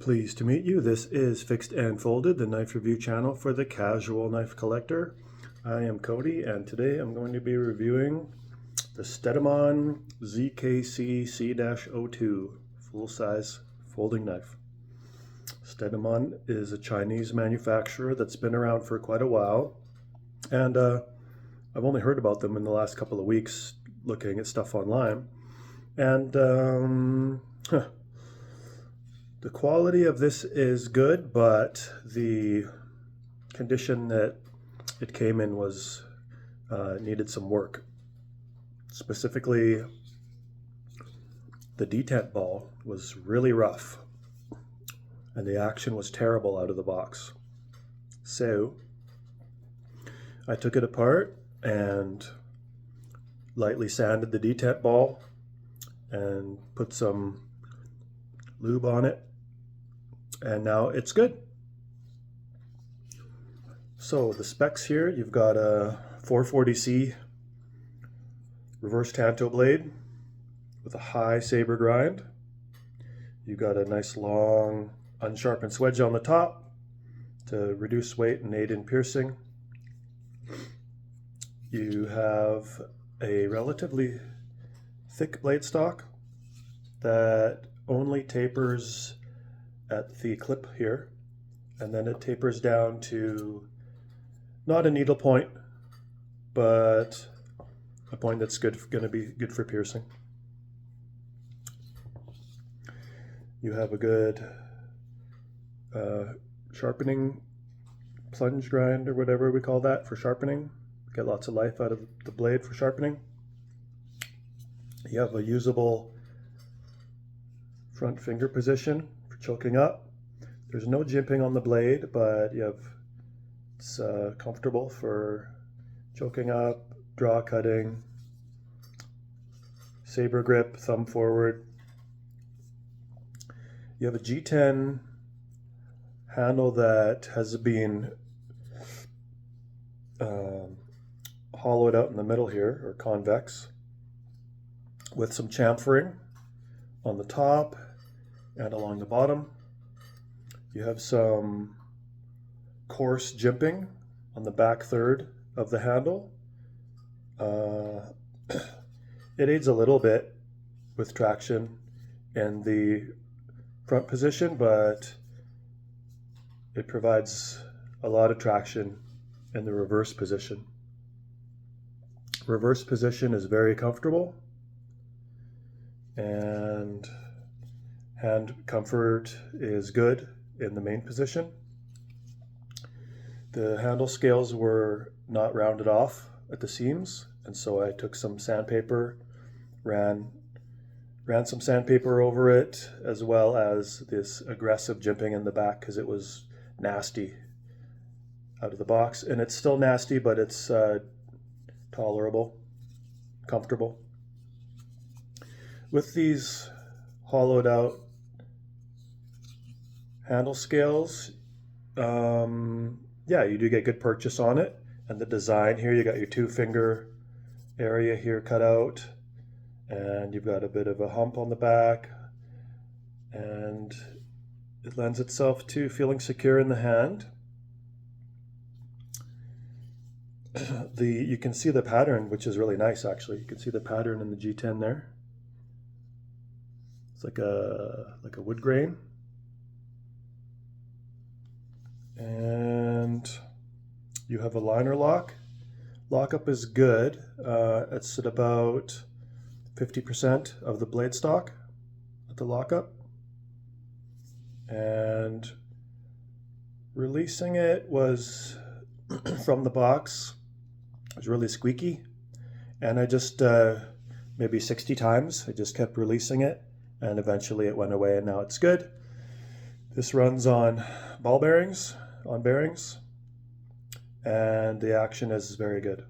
Pleased to meet you. This is Fixed and Folded, the knife review channel for the casual knife collector. I am Cody, and today I'm going to be reviewing the Stedemon ZKC C-02 full-size folding knife. Stedemon is a Chinese manufacturer that's been around for quite a while, and I've only heard about them in the last couple of weeks looking at stuff online. And the quality of this is good, but the condition that it came in was needed some work. Specifically, the detent ball was really rough, and the action was terrible out of the box. So I took it apart and lightly sanded the detent ball and put some lube on it, and now it's good. So the specs here, you've got a 440C reverse tanto blade with a high saber grind. You've got a nice long unsharpened swedge on the top to reduce weight and aid in piercing. You have a relatively thick blade stock that only tapers at the clip here, and then it tapers down to not a needle point, but a point that's going to be good for piercing. You have a good sharpening plunge grind, or whatever we call that, for sharpening. Get lots of life out of the blade for sharpening. You have a usable front finger position for choking up. There's no jimping on the blade, but it's comfortable for choking up, draw cutting, saber grip, thumb forward. You have a G10 handle that has been hollowed out in the middle here, or convex, with some chamfering on the top and along the bottom. You have some coarse jimping on the back third of the handle. It aids a little bit with traction in the front position, but it provides a lot of traction in the reverse position. Reverse position is very comfortable, and hand comfort is good in the main position. The handle scales were not rounded off at the seams, and so I took some sandpaper, ran some sandpaper over it, as well as this aggressive jimping in the back, because it was nasty out of the box. And it's still nasty, but it's tolerable, comfortable. With these hollowed out handle scales, yeah, you do get good purchase on it. And the design here, you got your 2-finger area here cut out, and you've got a bit of a hump on the back, and it lends itself to feeling secure in the hand. You can see the pattern, which is really nice actually. You can see the pattern in the G10 there. It's like a wood grain. And you have a liner lock. Lockup is good. It's at about 50% of the blade stock at the lockup. And releasing it was from the box, it was really squeaky. And I just, maybe 60 times, I just kept releasing it, and eventually it went away, and now it's good. This runs on ball bearings, and the action is very good.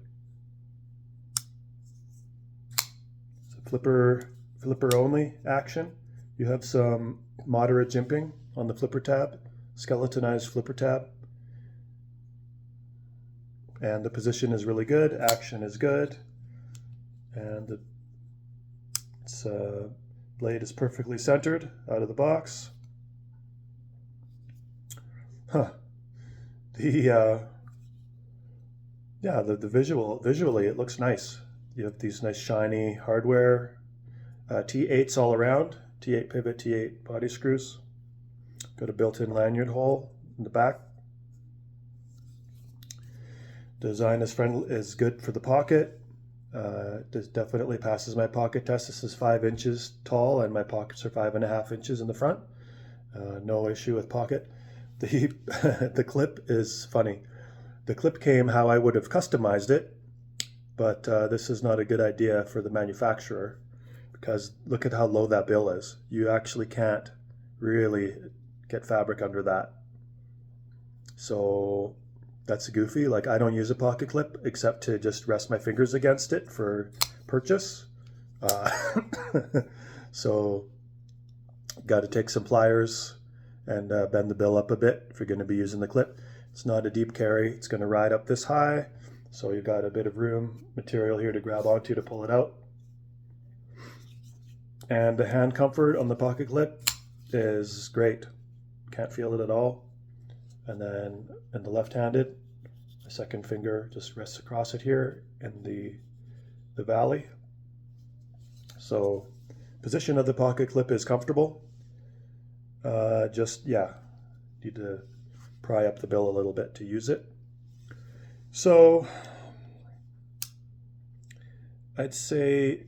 It's a flipper only action. You have some moderate jimping on the flipper tab, skeletonized flipper tab. And the position is really good, action is good, and the blade is perfectly centered out of the box. Huh. The yeah, the visually it looks nice. You have these nice shiny hardware, T8s all around, T8 pivot, T8 body screws. Got a built-in lanyard hole in the back. Design is good for the pocket. This definitely passes my pocket test. This is 5 inches tall and my pockets are 5.5 inches in the front. No issue with pocket. The clip is funny. The clip came how I would have customized it, but this is not a good idea for the manufacturer because look at how low that bill is. You actually can't really get fabric under that. So that's goofy. Like, I don't use a pocket clip except to just rest my fingers against it for purchase. So got to take some pliers and bend the bill up a bit if you're going to be using the clip. It's not a deep carry. It's going to ride up this high. So you've got a bit of room material here to grab onto to pull it out. And the hand comfort on the pocket clip is great. Can't feel it at all. And then in the left-handed, my second finger just rests across it here in the valley. So position of the pocket clip is comfortable. Need to pry up the bill a little bit to use it. So I'd say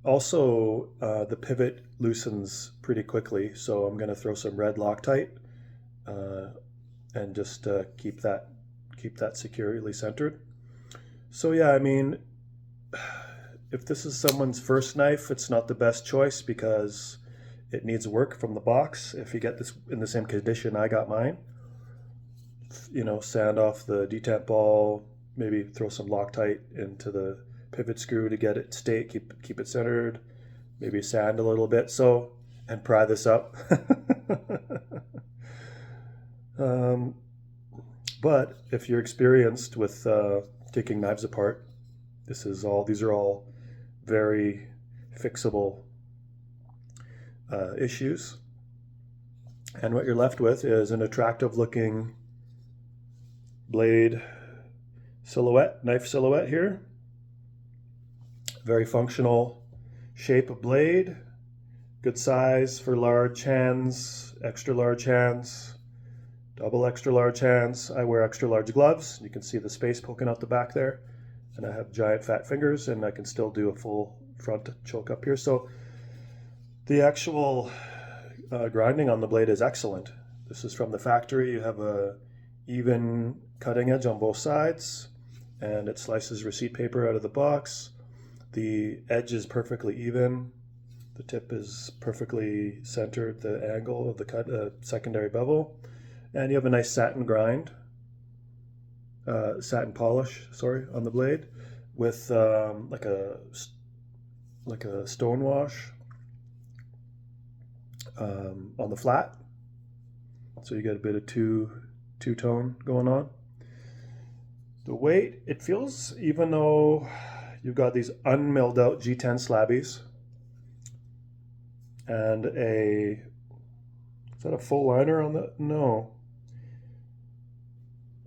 also the pivot loosens pretty quickly, so I'm going to throw some red Loctite and just keep that securely centered. So yeah, I mean, if this is someone's first knife, it's not the best choice because it needs work from the box. If you get this in the same condition I got mine, you know, sand off the detent ball, maybe throw some Loctite into the pivot screw to get it keep it centered, maybe sand a little bit, and pry this up. But if you're experienced with taking knives apart, these are all very fixable issues. And what you're left with is an attractive looking blade silhouette, knife silhouette here. Very functional shape of blade, good size for large hands, extra large hands, double extra large hands. I wear extra large gloves. You can see the space poking out the back there. And I have giant fat fingers and I can still do a full front choke up here. So the actual grinding on the blade is excellent. This is from the factory. You have a even cutting edge on both sides and it slices receipt paper out of the box. The edge is perfectly even. The tip is perfectly centered, the angle of the secondary bevel. And you have a nice satin polish, on the blade with like a stone wash on the flat. So you get a bit of two-tone going on. The weight, it feels, even though you've got these unmilled out G10 slabbies and is that a full liner on that? No.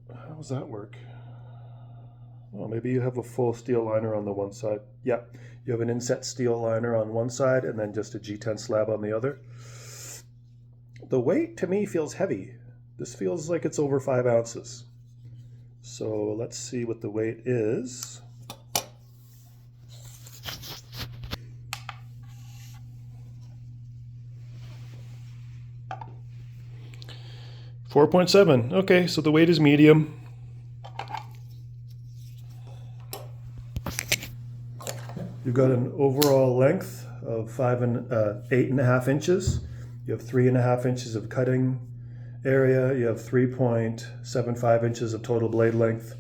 How does that work? Well, maybe you have a full steel liner on the one side. Yeah, you have an inset steel liner on one side and then just a G10 slab on the other. The weight to me feels heavy. This feels like it's over 5 ounces. So let's see what the weight is. .7. Okay, so the weight is medium. You've got an overall length of 8.5 inches. You have 3.5 inches of cutting area. You have 3.75 inches of total blade length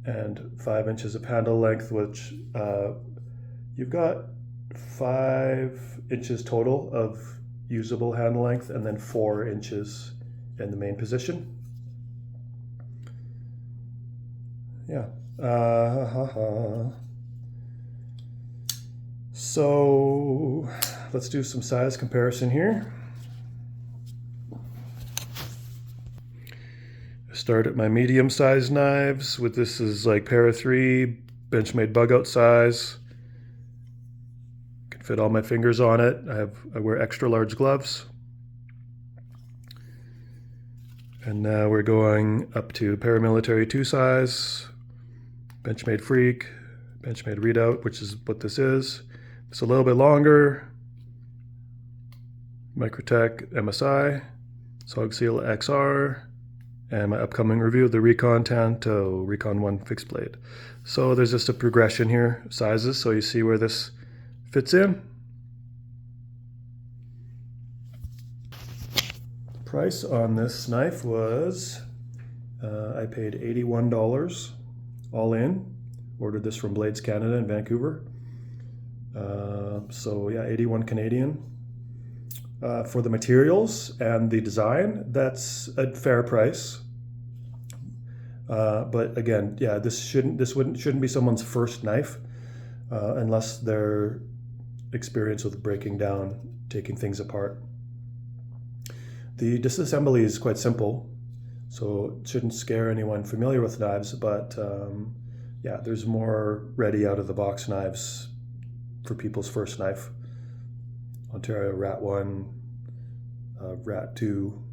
and 5 inches of handle length, which you've got 5 inches total of usable handle length and then 4 inches in the main position. Yeah. So let's do some size comparison here. Start at my medium-sized knives. With this is like pair of 3, Benchmade bug out size. Can fit all my fingers on it. I wear extra large gloves. And now we're going up to paramilitary 2 size, Benchmade Freak, Benchmade Readout, which is what this is. It's a little bit longer. Microtech MSI, Sog Seal XR, and my upcoming review of the Recon Tanto Recon 1 fixed blade. So there's just a progression here, sizes, so you see where this fits in. The price on this knife was, I paid $81 all in. Ordered this from Blades Canada in Vancouver. So yeah, 81 Canadian. For the materials and the design, that's a fair price. But again, yeah, this shouldn't be someone's first knife unless they're experienced with breaking down, taking things apart. The disassembly is quite simple, so it shouldn't scare anyone familiar with knives, but yeah, there's more ready out of the box knives for people's first knife. Ontario Rat 1, Rat 2,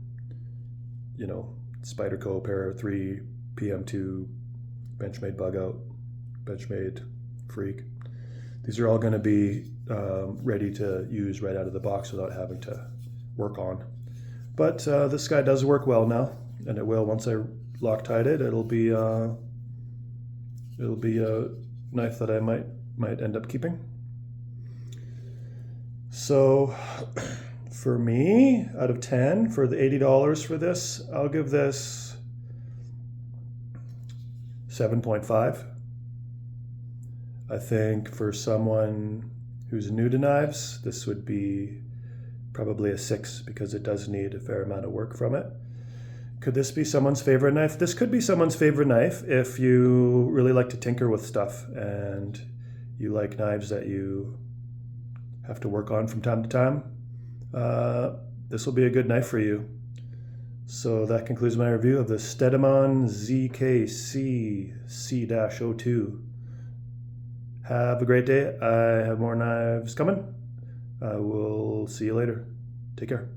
you know, Spyderco Pair 3, PM2, Benchmade Bug Out, Benchmade Freak. These are all going to be ready to use right out of the box without having to work on. But this guy does work well now, and it will once I Loctite it. It'll be a knife that I might end up keeping. So for me, out of 10, for the $80 for this, I'll give this 7.5. I think for someone who's new to knives, this would be probably a 6 because it does need a fair amount of work from it. Could this be someone's favorite knife? This could be someone's favorite knife if you really like to tinker with stuff and you like knives that you have to work on from time to time. This will be a good knife for you. So that concludes my review of the Stedemon ZKC C-02. Have a great day. I have more knives coming. I will see you later. Take care.